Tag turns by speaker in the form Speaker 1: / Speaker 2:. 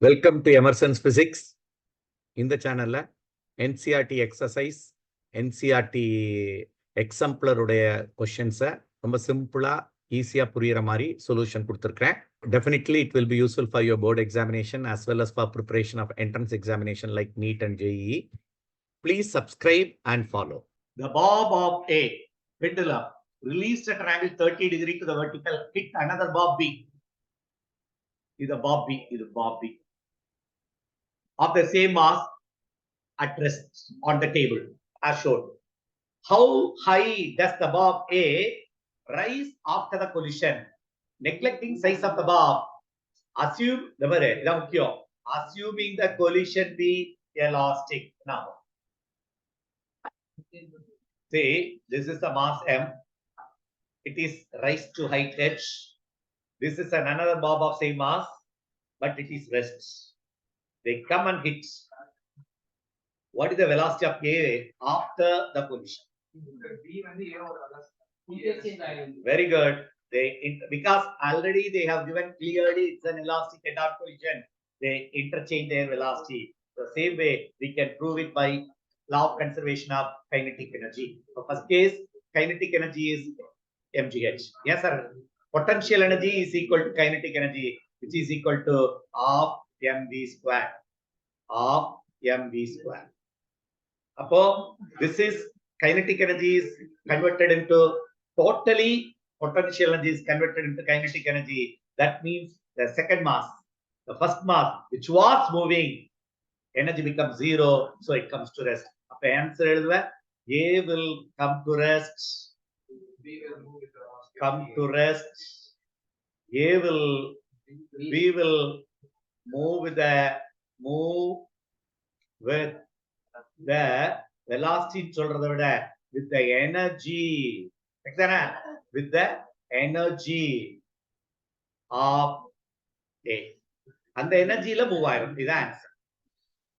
Speaker 1: Welcome to Emerson's Physics. In the channel, NCERT exercise, NCERT exemplar உடைய questions ரொம்ப சிம்பிளா ஈஸியா புரியுற மாதிரி சொல்யூஷன் கொடுத்திருக்கேன். Definitely it will be useful for your board examination as well as for preparation of entrance examination like NEET and JEE. Please subscribe and follow.
Speaker 2: The bob of A pendulum released at an angle 30 degrees to the vertical hit another bob B. This is bob B. This is bob B. Of the same mass at rest on the table as shown. How high does the bob A rise after the collision? Neglecting size of the bob, assuming the collision be elastic. Now, say this is the mass M. It is rise to height h. This is another bob of same mass, but it is rest. They come and hit. What is the velocity of A after the collision? Very good. Because already they have given clearly it's an elastic head-on collision. They interchange their velocity. The same way we can prove it by law of conservation of kinetic energy. So first case, kinetic energy is mgh. Yes, sir. Potential energy is equal to kinetic energy, which is equal to half mv square. Half mv square. This is kinetic energy is converted into totally potential energy is converted into kinetic energy. That means the second mass, the first mass which was moving, energy becomes zero, so it comes to rest. Answer A will come to rest. Come to rest. A will we will move with the velocity with the energy. With the energy of A. And the energy la move iron is the answer.